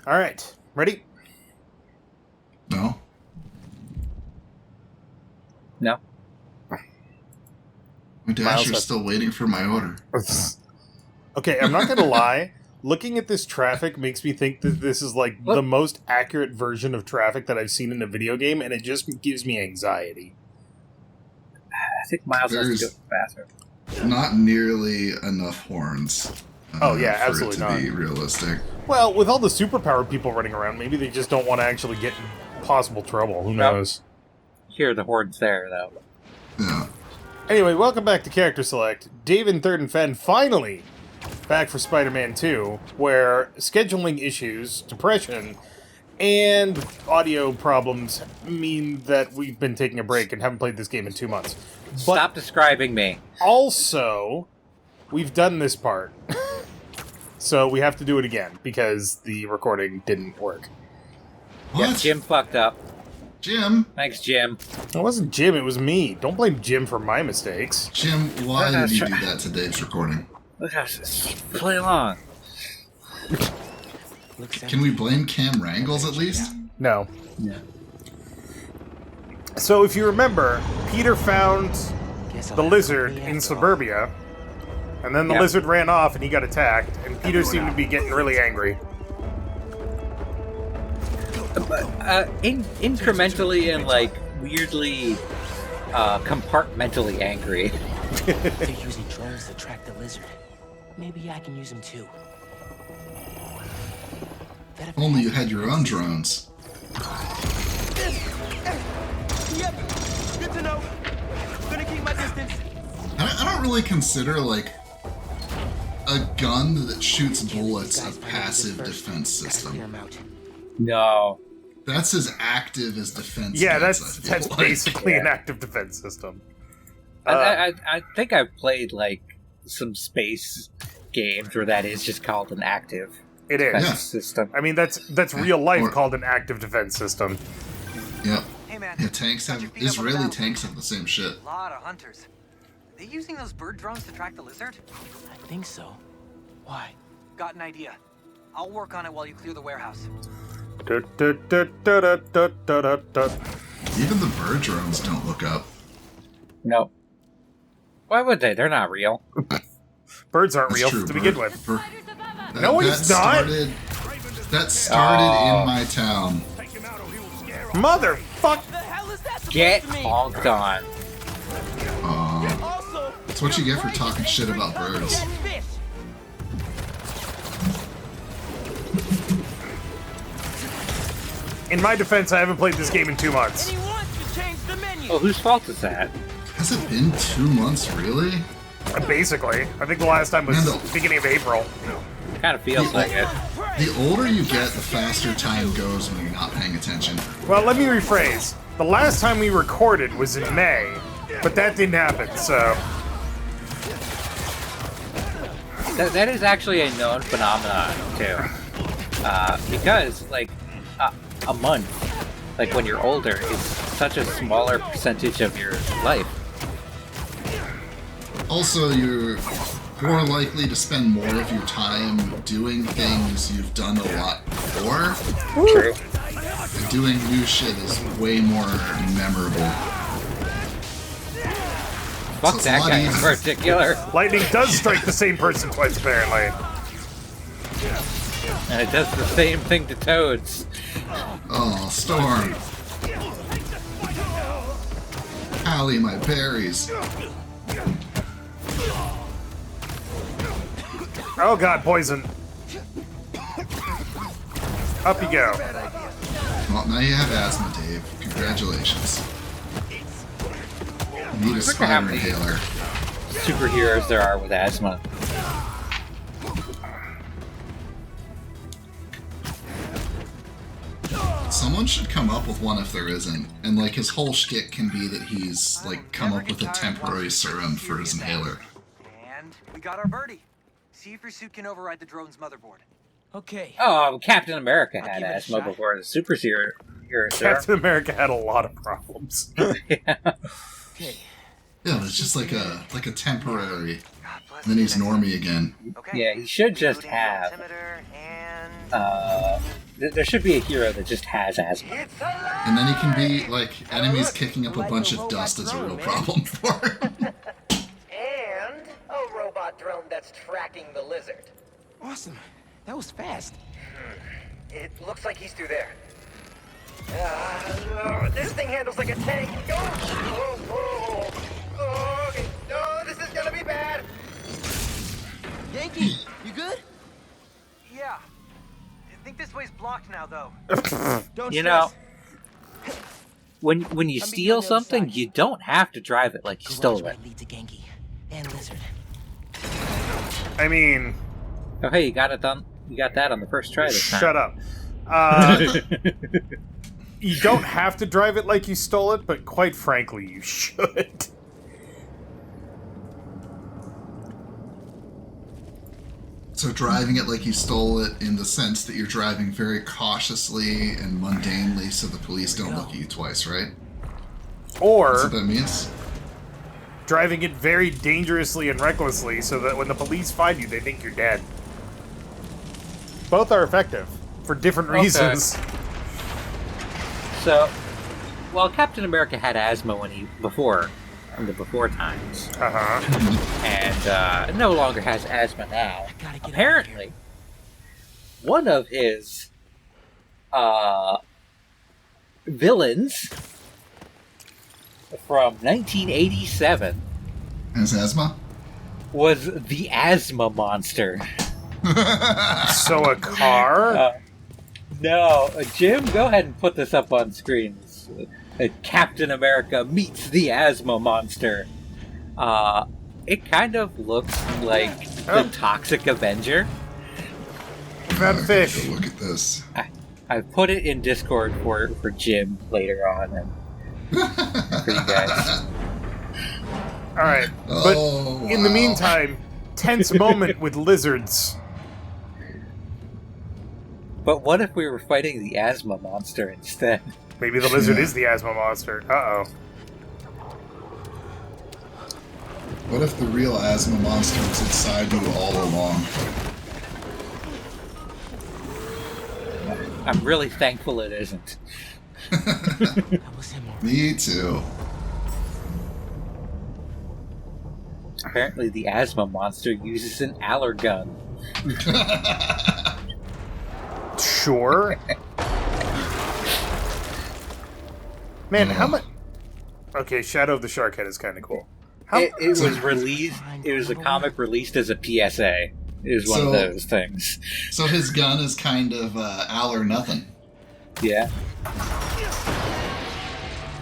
Alright, ready? No. No. My dasher's still waiting for my order. Okay, I'm not gonna lie. Looking at this traffic makes me think that this is like the most accurate version of traffic that I've seen in a video game, and it just gives me anxiety. I think Miles has to go faster. Not nearly enough horns. Oh yeah, for absolutely it to not. be realistic. Well, with all the superpowered people running around, maybe they just don't want to actually get in possible trouble. Who knows? Hear the hordes there, though. Yeah. Anyway, welcome back to Character Select. Dave and Third and Fen finally back for Spider-Man 2, where scheduling issues, depression, and audio problems mean that we've been taking a break and haven't played this game in 2 months. But stop describing me. Also, we've done this part. So we have to do it again, because the recording didn't work. What? Yeah, Jim fucked up. Jim? Thanks, Jim. It wasn't Jim, it was me. Don't blame Jim for my mistakes. Jim, why did you do that to Dave's recording? Look how play along. Can we blame Cam Wrangles at least? No. Yeah. So if you remember, Peter found the lizard in suburbia, and then the lizard ran off and he got attacked, and Peter seemed to be getting really angry. Incrementally and, like, weirdly, compartmentally angry. They're using drones to track the lizard. Maybe I can use them too. If only you had your own drones. Yep, good to know. Gonna keep my distance. I don't really consider, like, a gun that shoots bullets a passive defense system. No. That's as active as defense. Yeah, gets, that's like. basically an active defense system. I think I've played, like, some space games where that is just called an active defense system. I mean, that's real life called an active defense system. Yep. Hey man, Yeah, tanks have Israeli tanks have the same shit. a lot of hunters. Are they using those bird drones to track the lizard? I think so. Why? Got an idea. I'll work on it while you clear the warehouse. Even the bird drones don't look up. No. Why would they? They're not real. Birds aren't That's real true, to begin with. No, he's not. That started in my town. Motherfuck! Get honked on. That's what you get for talking shit about birds. In my defense, I haven't played this game in 2 months. Oh, whose fault is that? Has it been 2 months, really? Basically. I think the last time was beginning of April. Kind of feels like it. The older you get, the faster time goes when you're not paying attention. Well, let me rephrase. The last time we recorded was in May, but that didn't happen, so... That is actually a known phenomenon, too. Because, like, a month, like when you're older, is such a smaller percentage of your life. Also, you're more likely to spend more of your time doing things you've done a lot before. True. And doing new shit is way more memorable. Fuck So that guy in particular. Lightning does strike the same person twice, apparently. And it does the same thing to toads. Oh, Storm. Hallie, my berries. Oh god, poison. Up you go. Well, now you have asthma, Dave. Congratulations. You need a spider inhaler. Superheroes there are with asthma. Someone should come up with one if there isn't. And, like, his whole shtick can be that he's, like, come up with a temporary serum for his inhaler. And we got our birdie. See if your suit can override the drone's motherboard. Okay. Oh, Captain America had give it a asthma shot. before the superhero. Captain America had a lot of problems. Yeah. Okay. Yeah, it's just like a temporary. And then he's normie again. Okay. Yeah, he should just Booting have altimeter and There should be a hero that just has asthma. And then he can be, like, enemies kicking up a bunch of dust is a real problem for him. And a robot drone that's tracking the lizard. Awesome. That was fast. It looks like he's through there. This thing handles like a tank. Okay. No, this is gonna be bad. Yankee, you good? Yeah. I think this way's blocked now, though. Don't You stress. know, when you I'm steal behind the other something, side. you don't have to drive it like you stole Garage it. might lead to Genki and Lizard. I mean, Oh, hey, you got it done. You got that on the first try this time. shut up. You don't have to drive it like you stole it, but quite frankly, you should. So driving it like you stole it in the sense that you're driving very cautiously and mundanely so the police don't look at you twice, right? That's Or what that means? driving it very dangerously and recklessly so that when the police find you, they think you're dead. Both are effective for different Okay. reasons. So, well, Captain America had asthma in the before times, Uh-huh. and no longer has asthma now. Gotta get Apparently, one of his villains from 1987 Has asthma? was the asthma monster. So a car? No, Jim, go ahead and put this up on screen. Captain America meets the asthma monster. It kind of looks like the Toxic Avenger. That fish. Go look at this. I put it in Discord for Jim later on and for you guys. Alright. But Oh, in the wow. meantime, tense moment with lizards. But what if we were fighting the asthma monster instead? Maybe the lizard Yeah. is the asthma monster. Uh-oh. What if the real asthma monster was inside you all along? I'm really thankful it isn't. That was him. Me too. Apparently, the asthma monster uses an allergun. Sure. Man, how much... Okay, Shadow of the Sharkhead is kind of cool. How... It was released. It was a comic released as a PSA. It was one of So- those things. So his gun is kind of all or nothing. Yeah.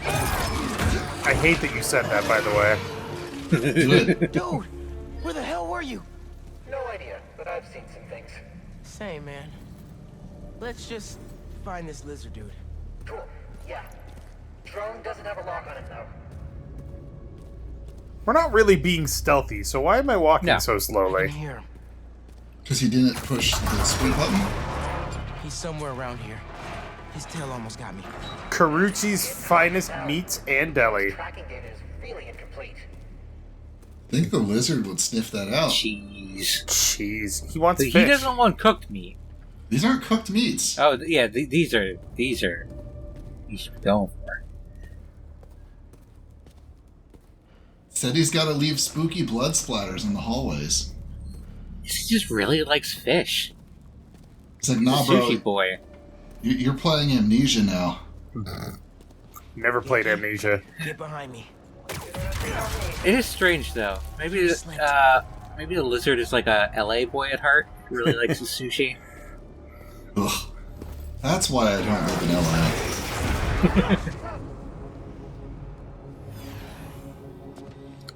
I hate that you said that, by the way. Good. Dude, where the hell were you? No idea, but I've seen some things. Same, man. Let's just find this lizard dude. Cool. Yeah. Drone doesn't have a lock on it, though. We're not really being stealthy, so why am I walking No. so I slowly? can hear him. Because he didn't push the sprint button? He's somewhere around here. His tail almost got me. Carucci's finest meats and deli. Tracking data is really incomplete. I think the lizard would sniff that out. Cheese. Jeez, he wants He fish. doesn't want cooked meat. These aren't cooked meats. Oh, yeah. These are. You should be going for. Said he's got to leave spooky blood splatters in the hallways. He just really likes fish. It's like, He's nah, a bro, sushi boy. you're playing Amnesia now. Never played Amnesia. Get behind me. It is strange though. Maybe the lizard is like a LA boy at heart. Who really likes his sushi. Ugh. That's why I don't live in LA.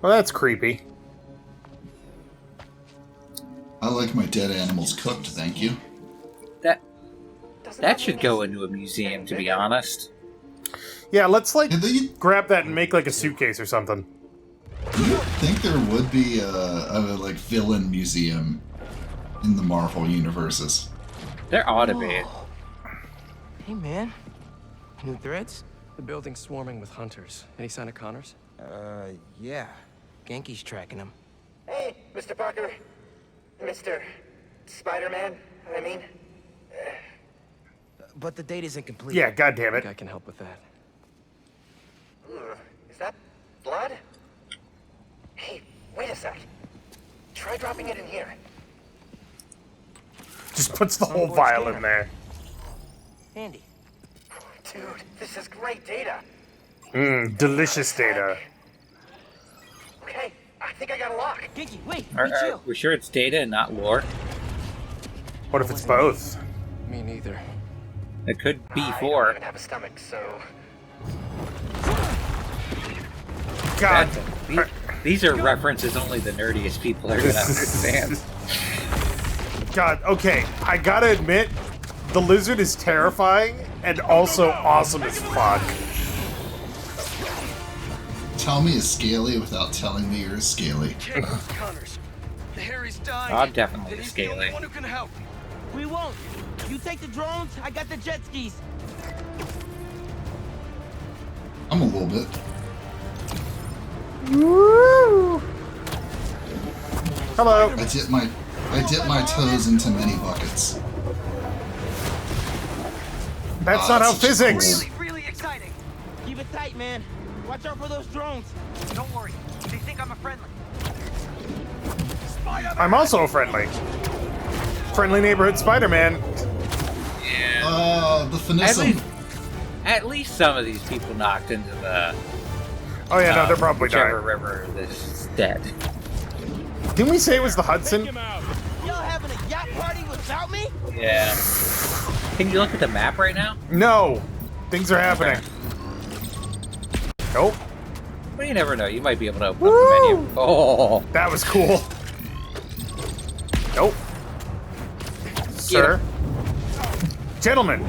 Well, that's creepy. I like my dead animals cooked, thank you. That should go into a museum, to be honest. Yeah, let's, like, And then you grab that and make, like, a suitcase or something. think there would be a like villain museum in the Marvel universes? There ought to be. Hey, man. New threads? The building's swarming with hunters. Any sign of Connors? Yeah. Genki's tracking him. Hey, Mr. Parker. Mr. Spider-Man, I mean. but the date isn't complete. Yeah, god damn I it. think I can help with that. Ugh, is that blood? Hey, wait a sec. Try dropping it in here. Just puts the whole vial in there. Handy. Dude, this is great data. Delicious data. Okay, I think I got a lock. Kinky, wait, Are be chill. we sure it's data and not lore? What if it's both? Me neither. It could be I don't 4. even have a stomach, so... God. These are references only the nerdiest people are gonna understand. God, okay, I gotta admit, the lizard is terrifying and also awesome as fuck. Tell me is scaly without telling me you're a scaly. Connors. Harry's dying. I'm definitely a scaly. who can help. We won't. You take the drones, I got the jet skis. I'm a little bit. Woo! Hello. I dip my toes into many buckets. That's not how that's just physics. cool. Really exciting. Keep it tight, man. Watch out for those drones. Don't worry. They think I'm a friendly. I'm also a friendly. Friendly neighborhood Spider-Man. Yeah. The Fenoxo. At least some of these people knocked into the Oh yeah, no, they're probably whichever dying. river that's dead. Didn't we say it was the Hudson? Y'all having a yacht party without me? Yeah. Can you look at the map right now? No. Things are happening. Nope. Well, you never know. You might be able to open up the menu. Oh, That was cool. Nope. Sir. Gentlemen.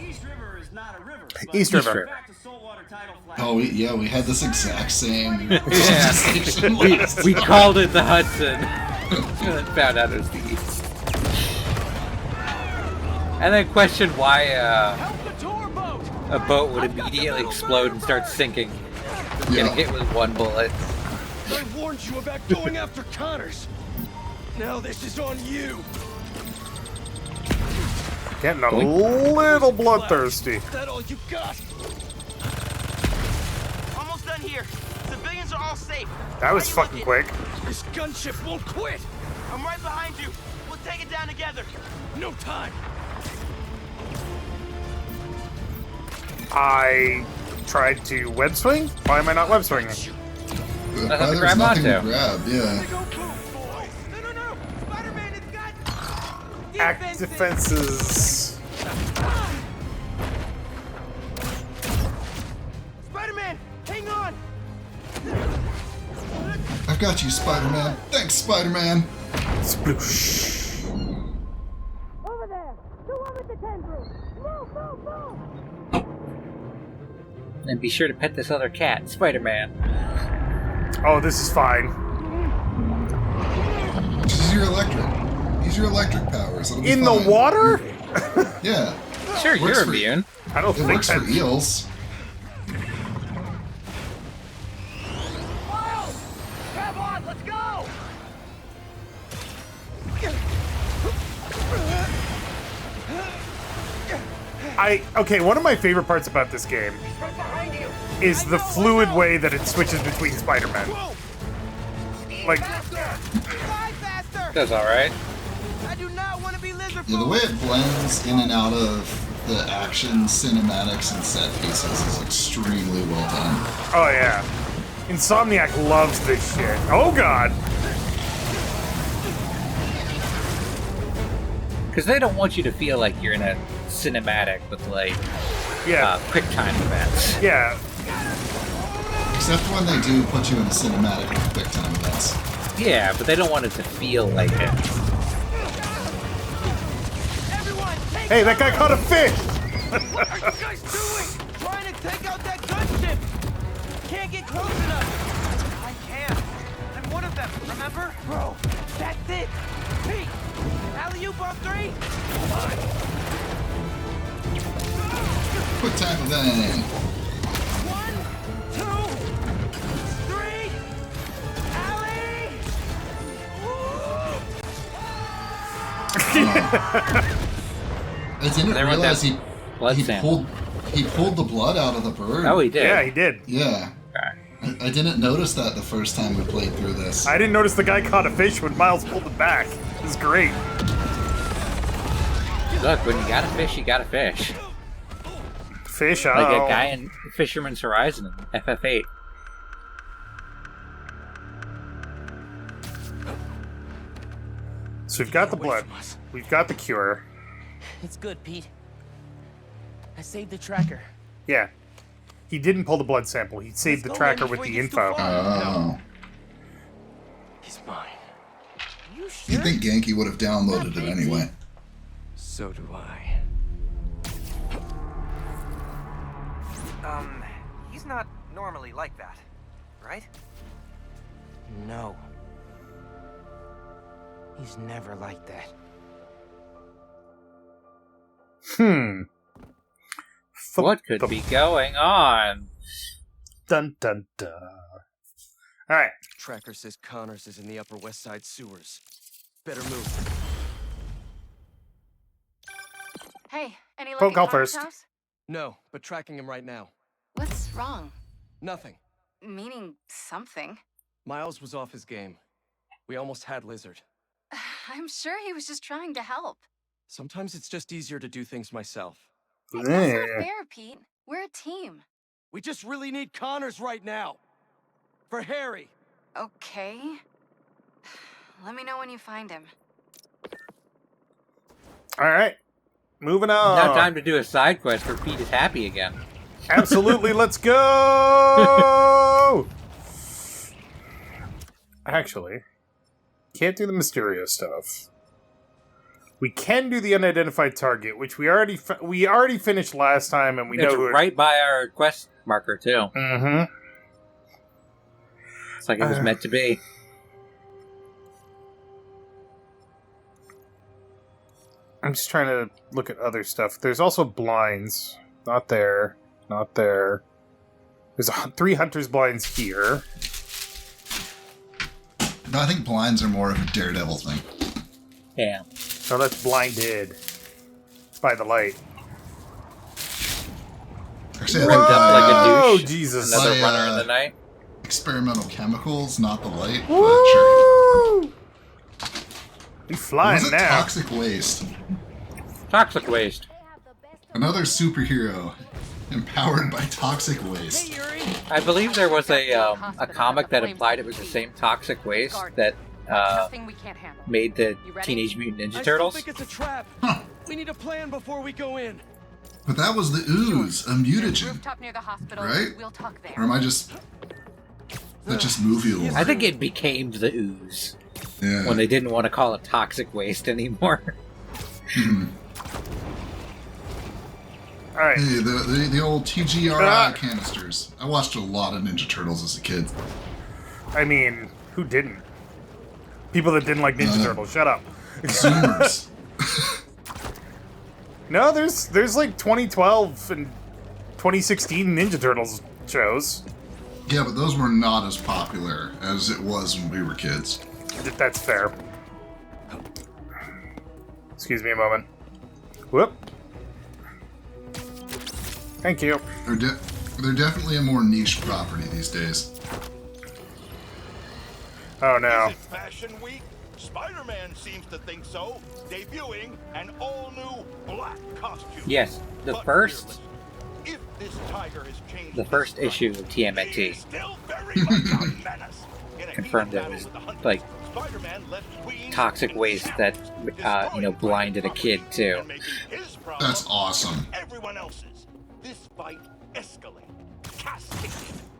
East River is not a river. East River. Back to saltwater tidal flat. Oh, we had this exact same Yeah. conversation last we time. called it the Hudson. And then found out it was the East. And then questioned why Help the tour boat! a boat would immediately explode and start sinking. Getting Yeah. hit with one bullet. I warned you about going after Connors. Now this is on you. Getting a little bloodthirsty. Is that all you got? Almost done here. Civilians are all safe. That was How you fucking looking? quick. This gunship won't quit. I'm right behind you. We'll take it down together. No time. I tried to web swing? Why am I not web swinging? Nothing to There's grab nothing to onto. grab, yeah. No. Spider-Man has got Act defenses. Spider-Man, hang on. I've got you, Spider-Man. Thanks, Spider-Man. Sploosh. Over there! The one with the tendrils! Move! And be sure to pet this other cat, Spider-Man. Oh, this is fine. Use your electric. Use your electric powers. It'll be In fine. the water? Yeah. Sure, Works you're for- immune. I don't It think works for that. eels. Miles! Grab on, let's go! Okay, one of my favorite parts about this game Right behind you! is the fluid way that it switches between Spider-Man. Like, Fly faster. That's alright. I do not want to be lizard Yeah, the way it blends in and out of the action, cinematics, and set pieces is extremely well done. oh yeah. Insomniac loves this shit. Oh god. Because they don't want you to feel like you're in a cinematic with, like, Yeah. quick time events. Yeah. Except when they do put you in a cinematic with quick time events. Yeah, but they don't want it to feel like it. Everyone, take Hey, that guy caught a fish! What are you guys doing? Trying to take out that gunship. Can't get close enough. I can. I'm one of them, remember? Bro, that's it. Pete, alley-oop on 3. Quick time event. 1, 2, 3. Alley. I didn't There went realize that blood sample. he pulled the blood out of the bird. Oh, he did. Yeah, he did. Yeah. I didn't notice that the first time we played through this. I didn't notice the guy caught a fish when Miles pulled it back. It was great. Look, when you got a fish, you got a fish. Fish, Like a guy in Fisherman's Horizon, FF8. So we've got the blood. We've got the cure. It's good, Pete. I saved the tracker. Yeah. He didn't pull the blood sample. He saved the tracker with the info. Oh. He's mine. You sure? You'd think Genki would have downloaded it anyway. So do I. He's not normally like that, right? No. He's never like that. What could be going on? Dun dun dun. Alright. Tracker says Connors is in the Upper West Side sewers. Better move. Hey, any luck Phone at call Connor's first. house? No, but tracking him right now. What's wrong? Nothing. Meaning something. Miles was off his game. We almost had Lizard. I'm sure he was just trying to help. Sometimes it's just easier to do things myself. That's not fair, Pete. We're a team. We just really need Connors right now. For Harry. Okay. Let me know when you find him. Alright. Moving on. Now time to do a side quest where Pete is happy again. Absolutely, let's go! Actually, can't do the Mysterio stuff. We can do the unidentified target, which we already finished last time, and we It's know who right by our quest marker too. Mm-hmm. It's like it was meant to be. I'm just trying to look at other stuff. There's also blinds. Not there. Not there. There's 3 hunter's blinds here. No, I think blinds are more of a Daredevil thing. Yeah. No, that's blinded by the light. Actually, I Ripped think up like a Oh, douche. Jesus. Another By, runner in the night. experimental chemicals, not the light, but sure. Woo! We flying Was it now. toxic waste? Toxic waste. Another superhero empowered by toxic waste. I believe there was a comic that implied it was the same toxic waste that Nothing we can't handle. made the You ready? Teenage Mutant Ninja I still Turtles. think it's a trap. Huh. We need a plan before we go in. But that was the ooze, a mutagen, Rooftop near the hospital. right? We'll talk there. Or am I just... That just movie lore? I think it became the ooze Yeah. when they didn't want to call it toxic waste anymore. Alright. Hey, the old TGRI canisters. I watched a lot of Ninja Turtles as a kid. I mean, who didn't? People that didn't like Ninja Turtles, shut up. Zoomers. No, there's like 2012 and 2016 Ninja Turtles shows. Yeah, but those were not as popular as it was when we were kids. That's fair. Excuse me a moment. Whoop. Thank you. They're definitely a more niche property these days. Oh no. Is it Fashion Week? Spider-Man seems to think so. Debuting an all-new black costume. Yes, the But first fearless. If this tiger has changed the first issue of he TMNT is still very much a menace. In a confirmed heated it battle was with the Hunters, like Spider-Man left Queens toxic in waste that shambles, blinded a kid too. and making his problem That's awesome. everyone else's. This fight escalated, cascaded,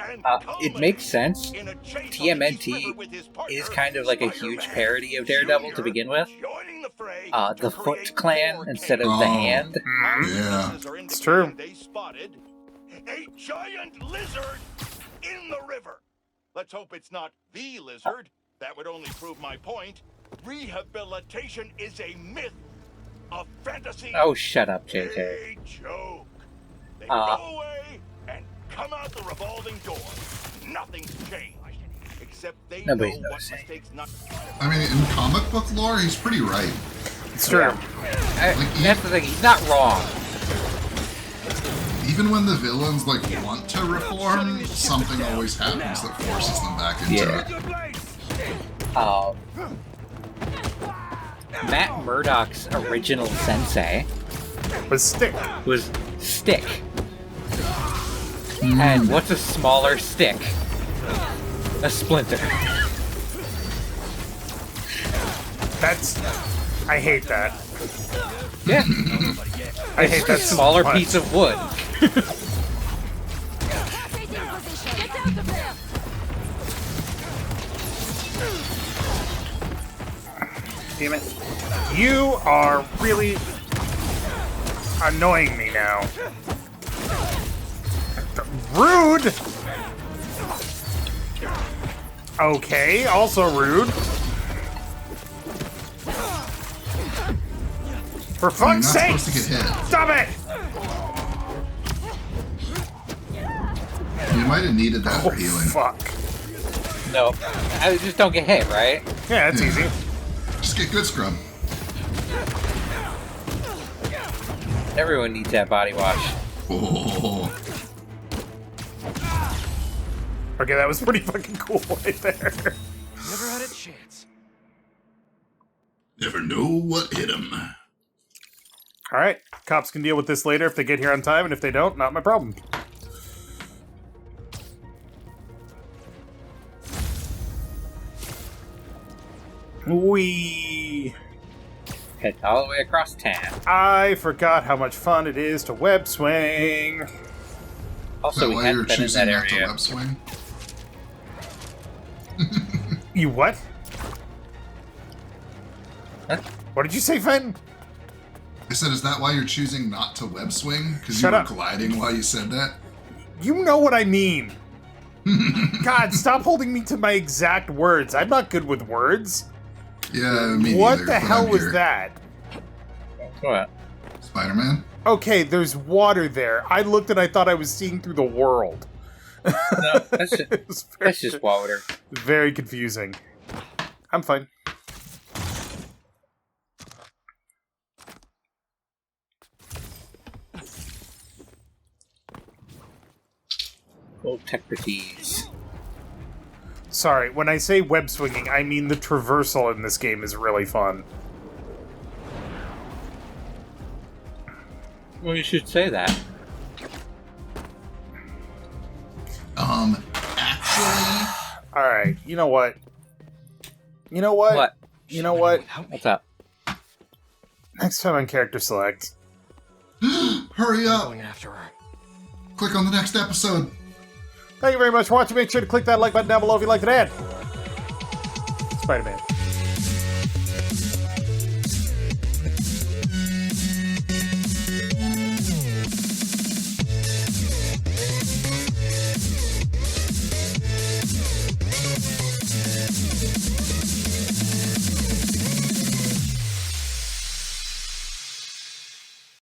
and It makes sense. in a chase on the East River TMNT with his partner, is kind of like a huge Spider-Man parody of Daredevil to Jr. begin with. joining the fray The to Foot create Clan more instead of chaos. the Oh. Hand. Yeah. Eyewitnesses are It's true. indicating They spotted a giant lizard in the river. Let's hope it's not the lizard. That would only prove my point. Rehabilitation is a myth, a fantasy, Oh, shut up, JJ. a joke. They go away and come out the revolving door. Nothing's changed, except they Nobody's know what noticing. mistakes not. I mean, in comic book lore, he's pretty right. It's true. That's the thing. He's not wrong. Even when the villains like want to reform, something always happens that forces them back into it. Matt Murdock's original sensei Was Stick. was Stick. And what's a smaller stick? A splinter. That's... I hate that. Yeah. I hate It's that a smaller so much. piece of wood. Damn it. You are really annoying me now. Rude! Okay, also rude. For You're not fuck's sake! supposed to get hit. Stop it! You might have needed that for healing. Fuck. No, I just don't get hit, right? Yeah, that's easy. Just get good scrub. Everyone needs that body wash. Oh, Okay, that was pretty fucking cool right there. Never had a chance. never know what hit him. Alright, cops can deal with this later if they get here on time, and if they don't, not my problem. Wee. Head all the way across town. I forgot how much fun it is to web swing. Is Also, that we why hadn't you're been in choosing that not to area. web swing? You what? Huh? What did you say, Fen? I said, is that why you're choosing not to web swing? Because you Shut were up. gliding while you said that? You know what I mean. God, stop holding me to my exact words. I'm not good with words. Yeah, me What neither, the but hell I'm was here. that? What? Spider-Man? Okay, there's water there. I looked and I thought I was seeing through the world. No, that's just, It was very, that's just water. very confusing. I'm fine. Old Technities. Sorry, when I say web swinging, I mean the traversal in this game is really fun. Well, you should say that. Actually... Alright, you know what? You know what? What? You know what? What's up? Next time on Character Select. Hurry up! Going after her. Click on the next episode. Thank you very much for watching. Make sure to click that like button down below if you liked it. And Spider-Man.